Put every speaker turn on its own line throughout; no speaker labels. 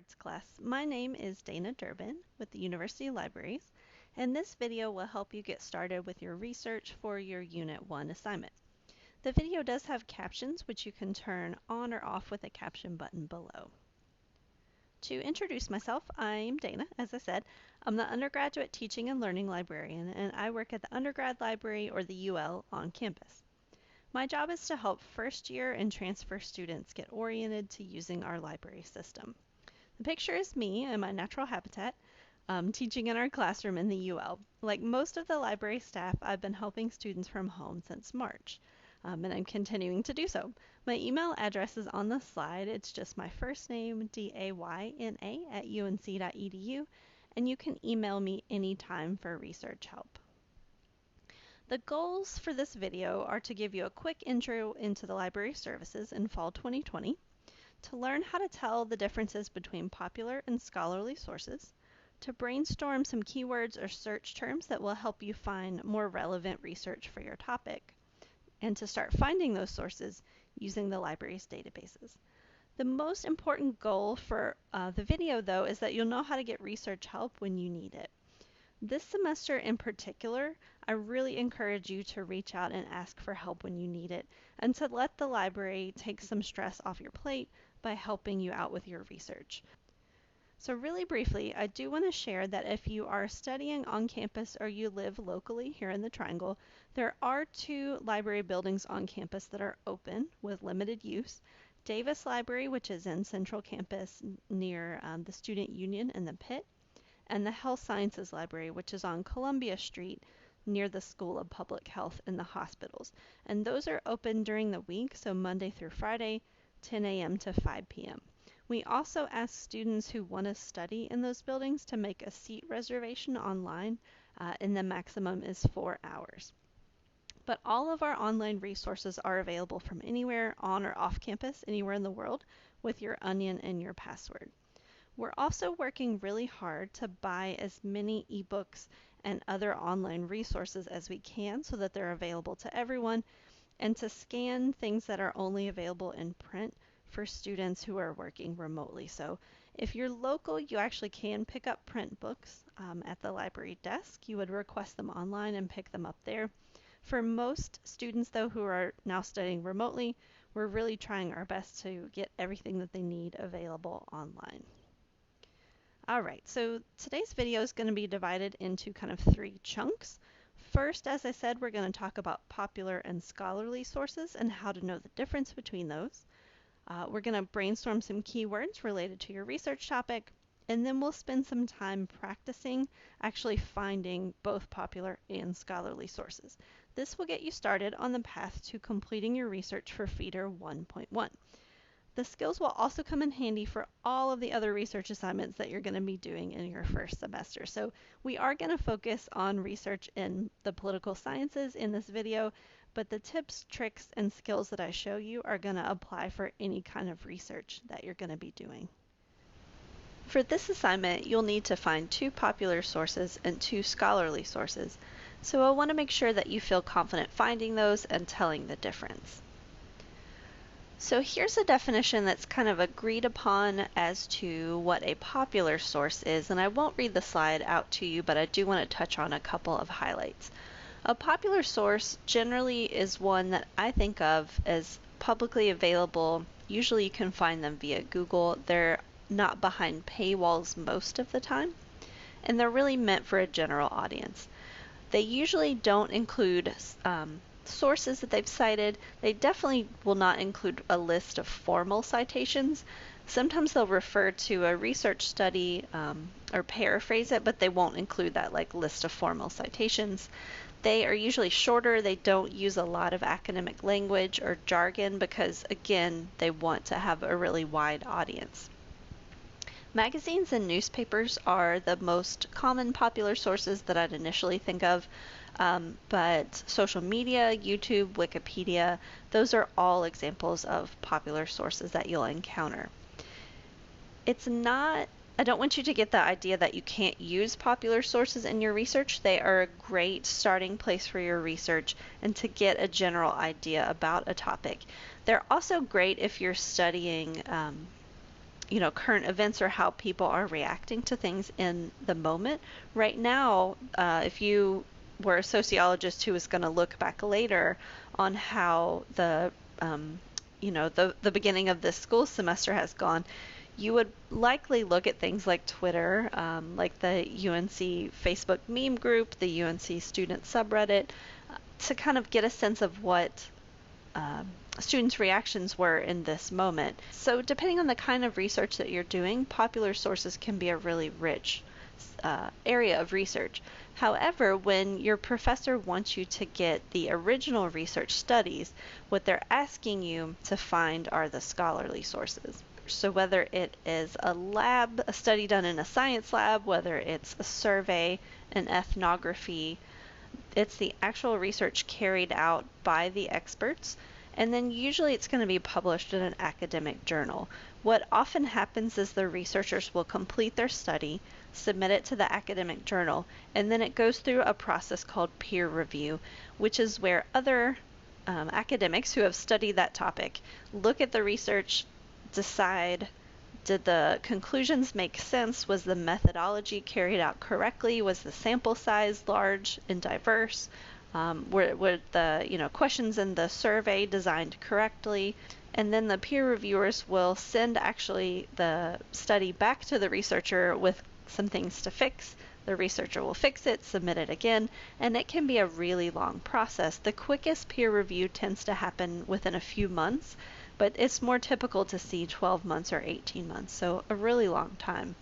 Arts class. My name is Dayna Durbin with the University Libraries, and this video will help you get started with your research for your Unit 1 assignment. The video does have captions, which you can turn on or off with the caption button below. To introduce myself, I'm Dayna. As I said, I'm the undergraduate teaching and learning librarian, and I work at the undergrad library, or the UL, on campus. My job is to help first year and transfer students get oriented to using our library system. The picture is me in my natural habitat, teaching in our classroom in the UL. Like most of the library staff, I've been helping students from home since March, and I'm continuing to do so. My email address is on the slide. It's just my first name, Dayna, @unc.edu, and you can email me anytime for research help. The goals for this video are to give you a quick intro into the library services in fall 2020, to learn how to tell the differences between popular and scholarly sources, to brainstorm some keywords or search terms that will help you find more relevant research for your topic, and to start finding those sources using the library's databases. The most important goal for the video, though, is that you'll know how to get research help when you need it. This semester in particular, I really encourage you to reach out and ask for help when you need it, and to let the library take some stress off your plate by helping you out with your research. So really briefly, I do want to share that if you are studying on campus or you live locally here in the Triangle, there are 2 library buildings on campus that are open with limited use. Davis Library, which is in Central Campus near the Student Union and the Pit, and the Health Sciences Library, which is on Columbia Street near the School of Public Health and the hospitals. And those are open during the week, so Monday through Friday, 10 a.m. to 5 p.m. We also ask students who want to study in those buildings to make a seat reservation online, and the maximum is 4 hours. But all of our online resources are available from anywhere on or off campus, anywhere in the world, with your onion and your password. We're also working really hard to buy as many ebooks and other online resources as we can so that they're available to everyone, and to scan things that are only available in print for students who are working remotely. So if you're local, you actually can pick up print books at the library desk. You would request them online and pick them up there. For most students, though, who are now studying remotely, we're really trying our best to get everything that they need available online. Alright, so today's video is going to be divided into kind of 3 chunks. First, as I said, we're going to talk about popular and scholarly sources and how to know the difference between those. We're going to brainstorm some keywords related to your research topic, and then we'll spend some time practicing actually finding both popular and scholarly sources. This will get you started on the path to completing your research for Feeder 1.1. The skills will also come in handy for all of the other research assignments that you're going to be doing in your first semester. So we are going to focus on research in the political sciences in this video, but the tips, tricks, and skills that I show you are going to apply for any kind of research that you're going to be doing. For this assignment, you'll need to find 2 popular sources and 2 scholarly sources. So I want to make sure that you feel confident finding those and telling the difference. So here's a definition that's kind of agreed upon as to what a popular source is, and I won't read the slide out to you, but I do want to touch on a couple of highlights. A popular source generally is one that I think of as publicly available. Usually you can find them via Google. They're not behind paywalls most of the time, and they're really meant for a general audience. They usually don't include sources that they've cited. They definitely will not include a list of formal citations. Sometimes they'll refer to a research study or paraphrase it, but they won't include that list of formal citations. They are usually shorter. They don't use a lot of academic language or jargon because, again, they want to have a really wide audience. Magazines and newspapers are the most common popular sources that I'd initially think of. But social media, YouTube, Wikipedia, those are all examples of popular sources that you'll encounter. I don't want you to get the idea that you can't use popular sources in your research. They are a great starting place for your research and to get a general idea about a topic. They're also great if you're studying current events or how people are reacting to things in the moment. Right now, if you were a sociologist who was going to look back later on how the beginning of this school semester has gone, you would likely look at things like Twitter, like the UNC Facebook meme group, the UNC student subreddit, to kind of get a sense of what students' reactions were in this moment. So depending on the kind of research that you're doing, popular sources can be a really rich area of research. However, when your professor wants you to get the original research studies, what they're asking you to find are the scholarly sources. So whether it is a study done in a science lab, whether it's a survey, an ethnography, it's the actual research carried out by the experts, and then usually it's going to be published in an academic journal. What often happens is the researchers will complete their study, submit it to the academic journal, and then it goes through a process called peer review, which is where other academics who have studied that topic look at the research, decide, did the conclusions make sense? Was the methodology carried out correctly? Was the sample size large and diverse? Were the questions in the survey designed correctly? And then the peer reviewers will send actually the study back to the researcher with some things to fix. The researcher will fix it, submit it again, and it can be a really long process. The quickest peer review tends to happen within a few months, but it's more typical to see 12 months or 18 months, so a really long time.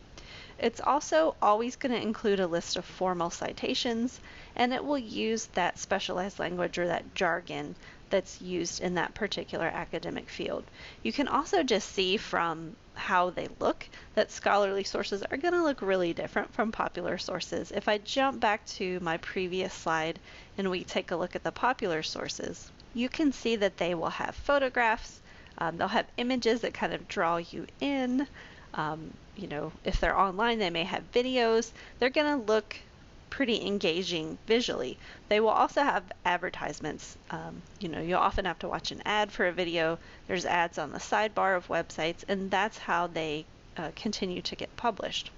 It's also always going to include a list of formal citations, and it will use that specialized language or that jargon that's used in that particular academic field. You can also just see from how they look that scholarly sources are going to look really different from popular sources. If I jump back to my previous slide and we take a look at the popular sources, you can see that they will have photographs, they'll have images that kind of draw you in. If they're online, they may have videos. They're going to look pretty engaging visually. They will also have advertisements. You'll often have to watch an ad for a video. There's ads on the sidebar of websites, and that's how they continue to get published.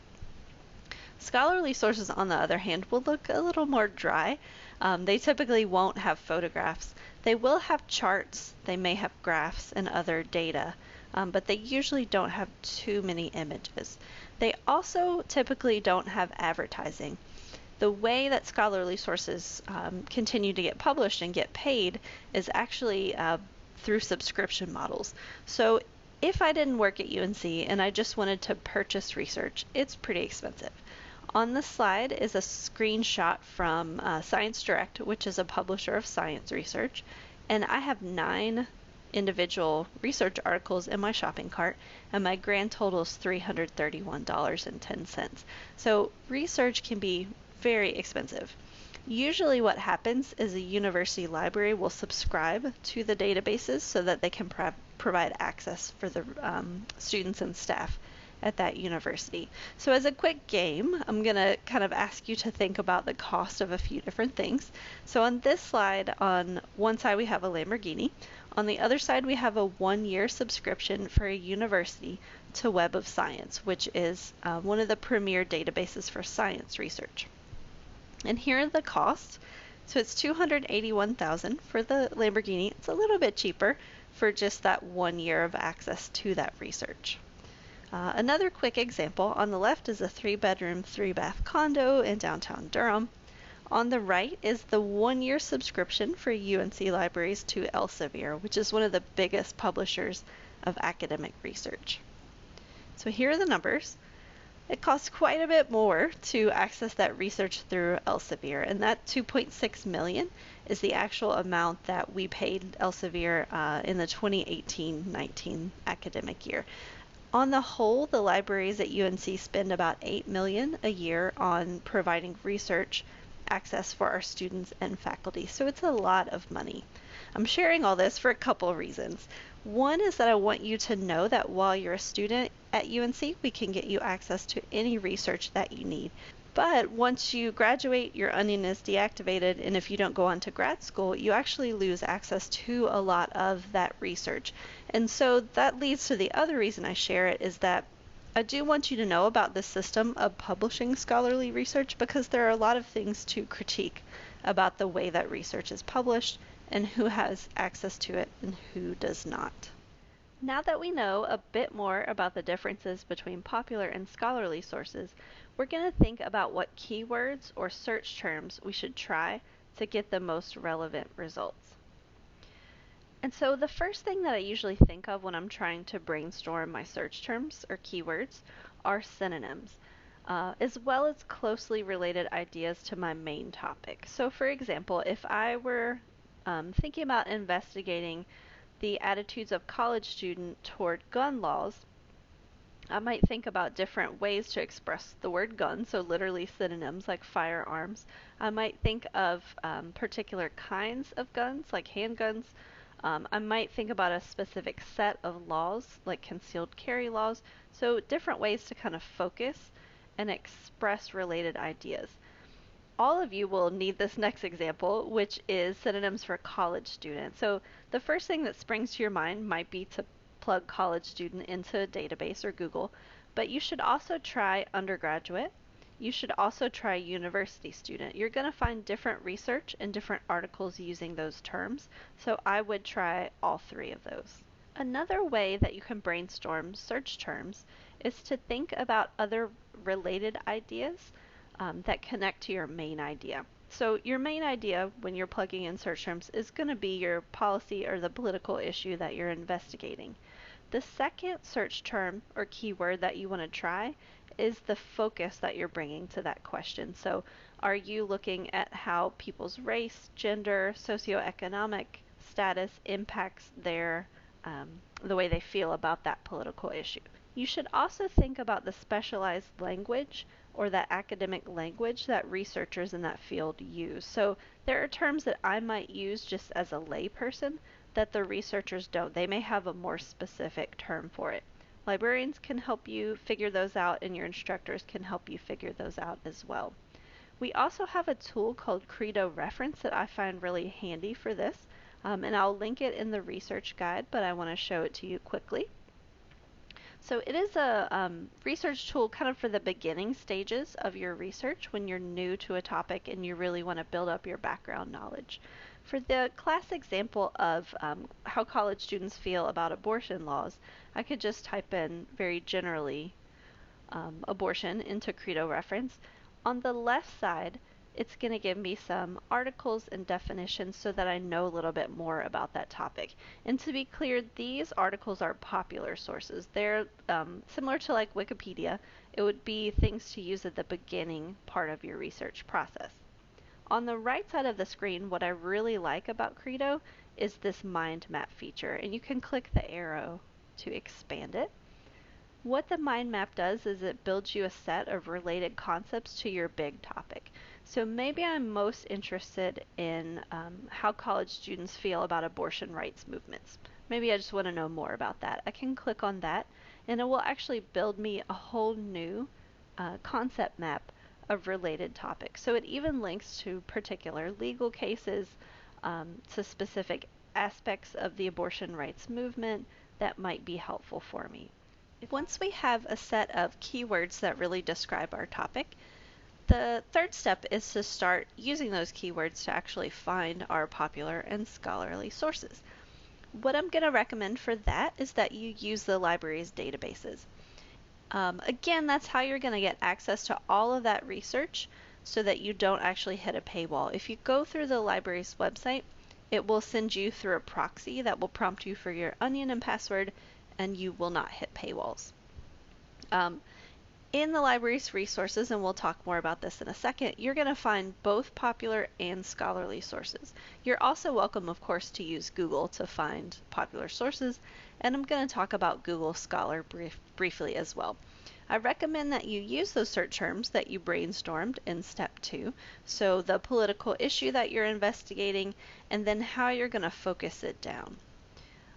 Scholarly sources, on the other hand, will look a little more dry. They typically won't have photographs. They will have charts, they may have graphs and other data, but they usually don't have too many images. They also typically don't have advertising. The way that scholarly sources continue to get published and get paid is actually through subscription models. So if I didn't work at UNC and I just wanted to purchase research, it's pretty expensive. On the slide is a screenshot from Science Direct, which is a publisher of science research, and I have 9 individual research articles in my shopping cart, and my grand total is $331.10. So research can be very expensive. Usually what happens is a university library will subscribe to the databases so that they can provide access for the students and staff at that university. So as a quick game, I'm going to kind of ask you to think about the cost of a few different things. So on this slide, on one side we have a Lamborghini. On the other side we have a 1-year subscription for a university to Web of Science, which is one of the premier databases for science research. And here are the costs. So it's $281,000 for the Lamborghini. It's a little bit cheaper for just that 1 year of access to that research. Another quick example, on the left is a 3-bedroom, 3-bath condo in downtown Durham. On the right is the 1-year subscription for UNC libraries to Elsevier, which is one of the biggest publishers of academic research. So here are the numbers. It costs quite a bit more to access that research through Elsevier, and that $2.6 million is the actual amount that we paid Elsevier in the 2018-19 academic year. On the whole, the libraries at UNC spend about $8 million a year on providing research access for our students and faculty, so it's a lot of money. I'm sharing all this for a couple of reasons. One is that I want you to know that while you're a student at UNC, we can get you access to any research that you need. But once you graduate, your onion is deactivated, and if you don't go on to grad school, you actually lose access to a lot of that research. And so that leads to the other reason I share it, is that I do want you to know about this system of publishing scholarly research because there are a lot of things to critique about the way that research is published and who has access to it and who does not. Now that we know a bit more about the differences between popular and scholarly sources, we're going to think about what keywords or search terms we should try to get the most relevant results. And so the first thing that I usually think of when I'm trying to brainstorm my search terms or keywords are synonyms, as well as closely related ideas to my main topic. So for example, if I were thinking about investigating the attitudes of college students toward gun laws, I might think about different ways to express the word gun, so literally synonyms like firearms. I might think of particular kinds of guns, like handguns. I might think about a specific set of laws, like concealed carry laws. So different ways to kind of focus and express related ideas. All of you will need this next example, which is synonyms for college student. So the first thing that springs to your mind might be to plug college student into a database or Google, but you should also try undergraduate. You should also try university student. You're going to find different research and different articles using those terms, so I would try all three of those. Another way that you can brainstorm search terms is to think about other related ideas that connect to your main idea. So your main idea when you're plugging in search terms is going to be your policy or the political issue that you're investigating. The second search term or keyword that you want to try is the focus that you're bringing to that question. So are you looking at how people's race, gender, socioeconomic status impacts their the way they feel about that political issue? You should also think about the specialized language or that academic language that researchers in that field use. So there are terms that I might use just as a layperson that the researchers don't. They may have a more specific term for it. Librarians can help you figure those out, and your instructors can help you figure those out as well. We also have a tool called Credo Reference that I find really handy for this, and I'll link it in the research guide, but I want to show it to you quickly. So it is a research tool kind of for the beginning stages of your research when you're new to a topic and you really want to build up your background knowledge. For the class example of how college students feel about abortion laws, I could just type in very generally abortion into Credo Reference. On the left side, it's going to give me some articles and definitions so that I know a little bit more about that topic. And to be clear, these articles are popular sources. They're similar to like Wikipedia. It would be things to use at the beginning part of your research process. On the right side of the screen, what I really like about Credo is this mind map feature, and you can click the arrow to expand it. What the mind map does is it builds you a set of related concepts to your big topic. So maybe I'm most interested in how college students feel about abortion rights movements. Maybe I just want to know more about that. I can click on that and it will actually build me a whole new concept map of related topics. So it even links to particular legal cases, to specific aspects of the abortion rights movement that might be helpful for me. Once we have a set of keywords that really describe our topic, the third step is to start using those keywords to actually find our popular and scholarly sources. What I'm going to recommend for that is that you use the library's databases. Again, that's how you're going to get access to all of that research so that you don't actually hit a paywall. If you go through the library's website, it will send you through a proxy that will prompt you for your onion and password, and you will not hit paywalls. In the library's resources, and we'll talk more about this in a second, you're going to find both popular and scholarly sources. You're also welcome, of course, to use Google to find popular sources, and I'm going to talk about Google Scholar briefly as well. I recommend that you use those search terms that you brainstormed in step 2, so the political issue that you're investigating, and then how you're going to focus it down.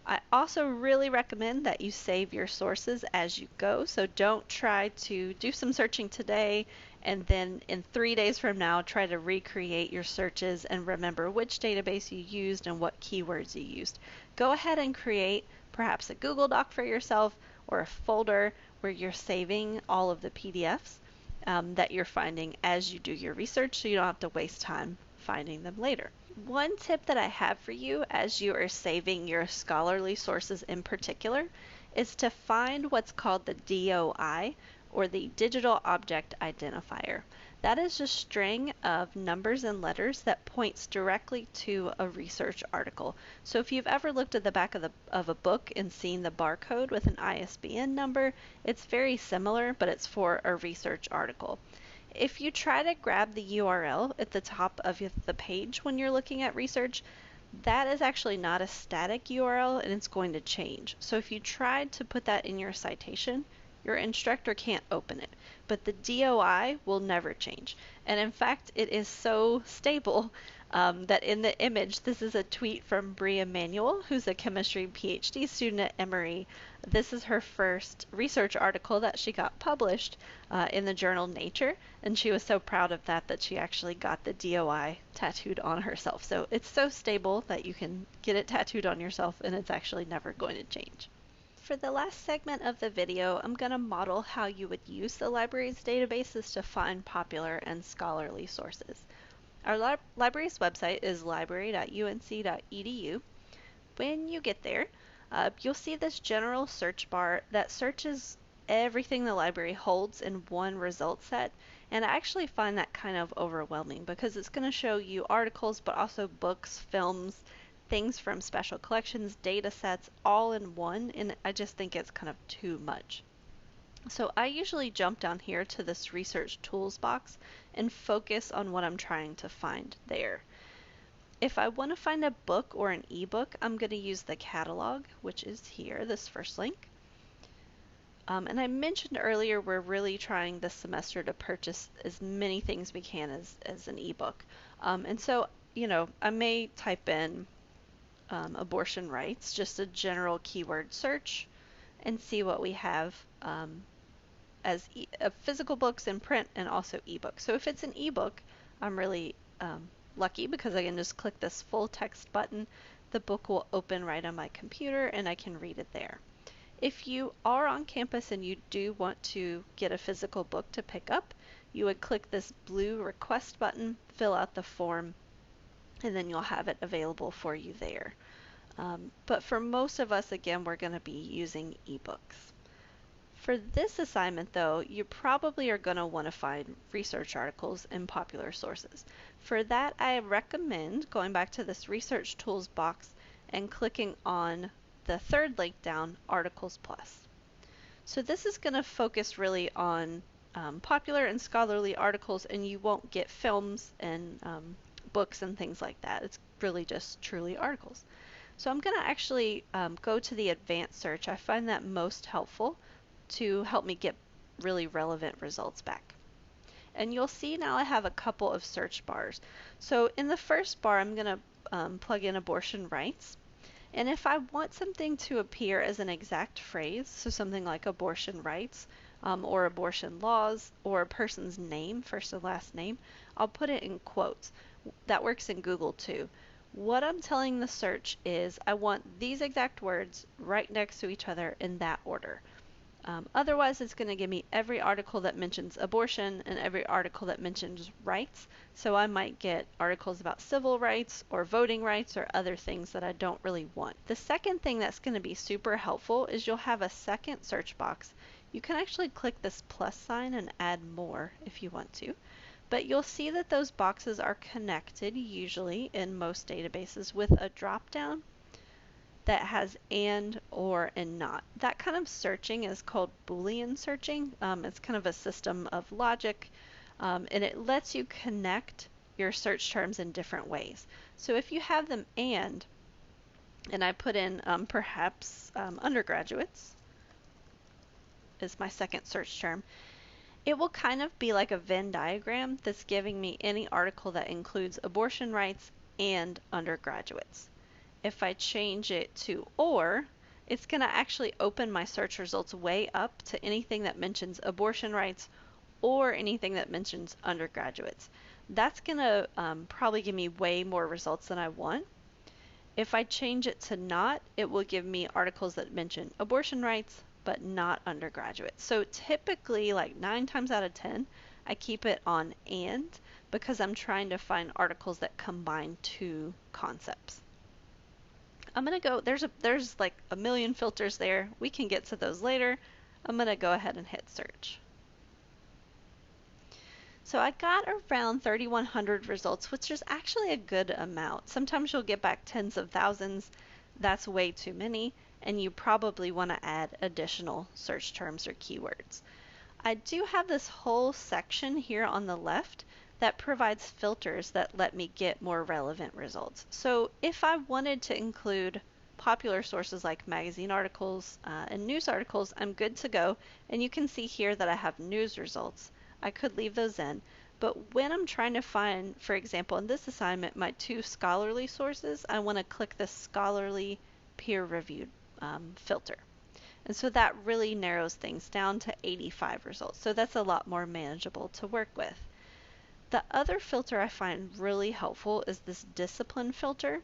I also really recommend that you save your sources as you go, so don't try to do some searching today and then in 3 days from now try to recreate your searches and remember which database you used and what keywords you used. Go ahead and create perhaps a Google Doc for yourself or a folder where you're saving all of the PDFs that you're finding as you do your research, so you don't have to waste time finding them later. One tip that I have for you as you are saving your scholarly sources in particular is to find what's called the DOI, or the Digital Object Identifier. That is a string of numbers and letters that points directly to a research article. So if you've ever looked at the back of a book and seen the barcode with an ISBN number, it's very similar, but it's for a research article. If you try to grab the URL at the top of the page when you're looking at research, that is actually not a static URL and it's going to change. So if you tried to put that in your citation, your instructor can't open it, but the DOI will never change. And in fact, it is so stable that in the image, this is a tweet from Bria Emanuel, who's a chemistry PhD student at Emory. This is her first research article that she got published in the journal Nature, and she was so proud of that that she actually got the DOI tattooed on herself. So it's so stable that you can get it tattooed on yourself and it's actually never going to change. For the last segment of the video, I'm going to model how you would use the library's databases to find popular and scholarly sources. Our library's website is library.unc.edu. When you get there, you'll see this general search bar that searches everything the library holds in one result set, and I actually find that kind of overwhelming because it's going to show you articles but also books, films, things from special collections, data sets, all in one, and I just think it's kind of too much. So I usually jump down here to this research tools box and focus on what I'm trying to find there. If I want to find a book or an ebook, I'm going to use the catalog, which is here, this first link. And I mentioned earlier we're really trying this semester to purchase as many things we can as an ebook. And so, I may type in abortion rights, just a general keyword search, and see what we have as physical books in print and also ebooks. So if it's an ebook, I'm really lucky because I can just click this full text button. The book will open right on my computer and I can read it there. If you are on campus and you do want to get a physical book to pick up, you would click this blue request button, fill out the form, and then you'll have it available for you there. But for most of us, again, we're going to be using ebooks. For this assignment, though, you probably are going to want to find research articles in popular sources. For that, I recommend going back to this research tools box and clicking on the third link down, Articles Plus. So this is going to focus really on popular and scholarly articles, and you won't get films and books and things like that. It's really just truly articles. So I'm going to actually go to the advanced search. I find that most helpful to help me get really relevant results back. And you'll see now I have a couple of search bars. So in the first bar, I'm going to plug in abortion rights. And if I want something to appear as an exact phrase, so something like abortion rights or abortion laws or a person's name, first and last name, I'll put it in quotes. That works in Google too. What I'm telling the search is I want these exact words right next to each other in that order. Otherwise, it's going to give me every article that mentions abortion and every article that mentions rights. So I might get articles about civil rights or voting rights or other things that I don't really want. The second thing that's going to be super helpful is you'll have a second search box. You can actually click this plus sign and add more if you want to. But you'll see that those boxes are connected usually in most databases with a drop down that has and, or, and not. That kind of searching is called Boolean searching. It's kind of a system of logic, and it lets you connect your search terms in different ways. So if you have them and I put in perhaps undergraduates is my second search term, it will kind of be like a Venn diagram that's giving me any article that includes abortion rights and undergraduates. If I change it to or, it's going to actually open my search results way up to anything that mentions abortion rights or anything that mentions undergraduates. That's going to probably give me way more results than I want. If I change it to not, it will give me articles that mention abortion rights but not undergraduate. So typically, like 9 times out of 10, I keep it on and because I'm trying to find articles that combine two concepts. I'm going to go, there's like a million filters there. We can get to those later. I'm going to go ahead and hit search. So I got around 3,100 results, which is actually a good amount. Sometimes you'll get back tens of thousands. That's way too many, and you probably want to add additional search terms or keywords. I do have this whole section here on the left that provides filters that let me get more relevant results. So if I wanted to include popular sources like magazine articles and news articles, I'm good to go. And you can see here that I have news results. I could leave those in, but when I'm trying to find, for example, in this assignment, my 2 scholarly sources, I want to click the scholarly peer-reviewed filter. And so that really narrows things down to 85 results. So that's a lot more manageable to work with. The other filter I find really helpful is this discipline filter.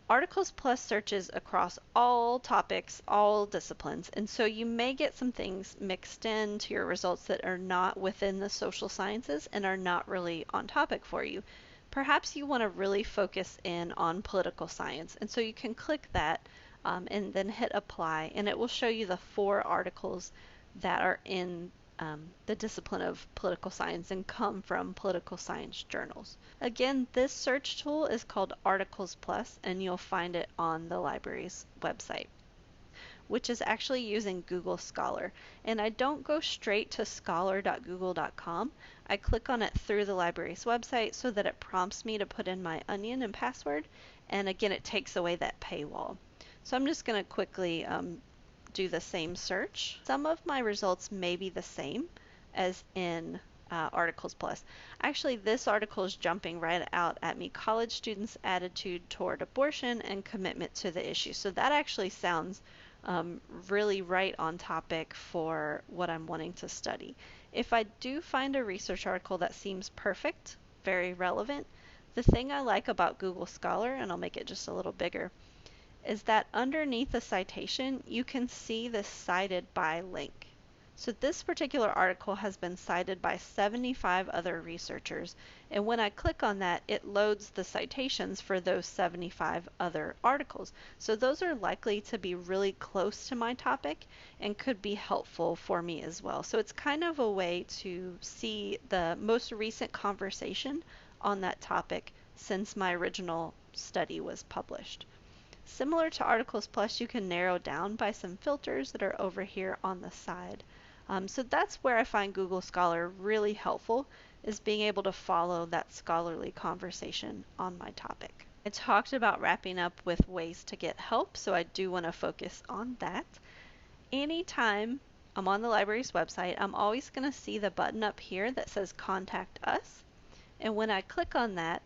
Articles Plus searches across all topics, all disciplines, and so you may get some things mixed into your results that are not within the social sciences and are not really on topic for you. Perhaps you want to really focus in on political science, and so you can click that and then hit apply, and it will show you the 4 articles that are in the discipline of political science and come from political science journals. Again, this search tool is called Articles Plus, and you'll find it on the library's website, which is actually using Google Scholar. And I don't go straight to scholar.google.com. I click on it through the library's website so that it prompts me to put in my onion and password. And again, it takes away that paywall. So I'm just going to quickly do the same search. Some of my results may be the same as in Articles Plus. Actually, this article is jumping right out at me. College students' attitude toward abortion and commitment to the issue. So that actually sounds really right on topic for what I'm wanting to study. If I do find a research article that seems perfect, very relevant, the thing I like about Google Scholar, and I'll make it just a little bigger, is that underneath the citation, you can see the cited by link. So this particular article has been cited by 75 other researchers, and when I click on that, it loads the citations for those 75 other articles. So those are likely to be really close to my topic and could be helpful for me as well. So it's kind of a way to see the most recent conversation on that topic since my original study was published. Similar to Articles Plus, you can narrow down by some filters that are over here on the side. So that's where I find Google Scholar really helpful, is being able to follow that scholarly conversation on my topic. I talked about wrapping up with ways to get help, so I do want to focus on that. Anytime I'm on the library's website, I'm always going to see the button up here that says Contact Us. And when I click on that,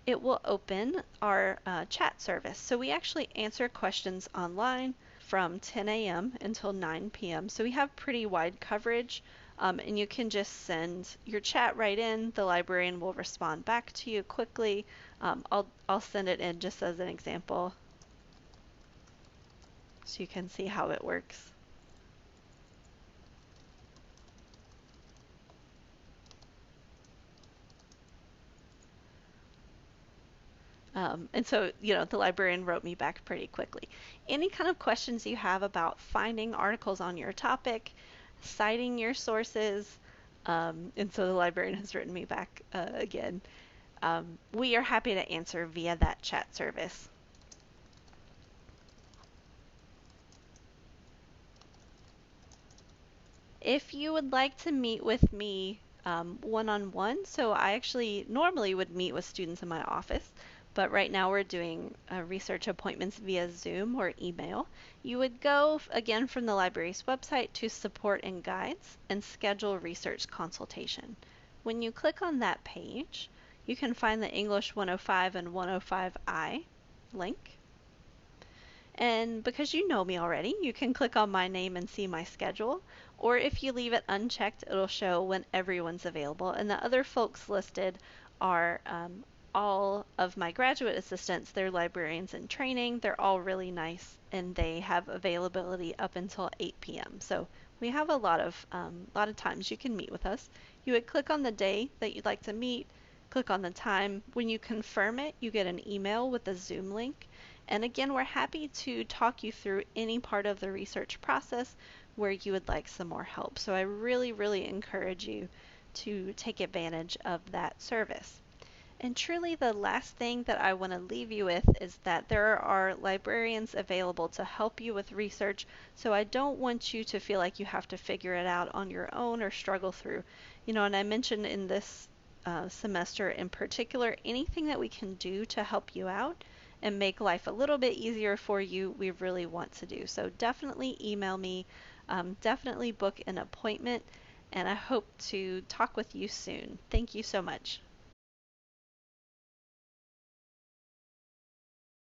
it will open our chat service. So we actually answer questions online from 10 a.m. until 9 p.m. So we have pretty wide coverage, and you can just send your chat right in. The librarian will respond back to you quickly. I'll send it in just as an example so you can see how it works. And so, the librarian wrote me back pretty quickly. Any kind of questions you have about finding articles on your topic, citing your sources, and so the librarian has written me back again. We are happy to answer via that chat service. If you would like to meet with me one-on-one, so I actually normally would meet with students in my office, but right now we're doing research appointments via Zoom or email. You would go, again, from the library's website to Support and Guides and schedule research consultation. When you click on that page, you can find the English 105 and 105i link. And because you know me already, you can click on my name and see my schedule. Or if you leave it unchecked, it'll show when everyone's available. And the other folks listed are all of my graduate assistants, they're librarians in training. They're all really nice, and they have availability up until 8 p.m. So we have a lot of times you can meet with us. You would click on the day that you'd like to meet, click on the time. When you confirm it, you get an email with a Zoom link. And again, we're happy to talk you through any part of the research process where you would like some more help. So I really, really encourage you to take advantage of that service. And truly, the last thing that I want to leave you with is that there are librarians available to help you with research. So I don't want you to feel like you have to figure it out on your own or struggle through. And I mentioned in this semester in particular, anything that we can do to help you out and make life a little bit easier for you, we really want to do. So definitely email me, definitely book an appointment, and I hope to talk with you soon. Thank you so much.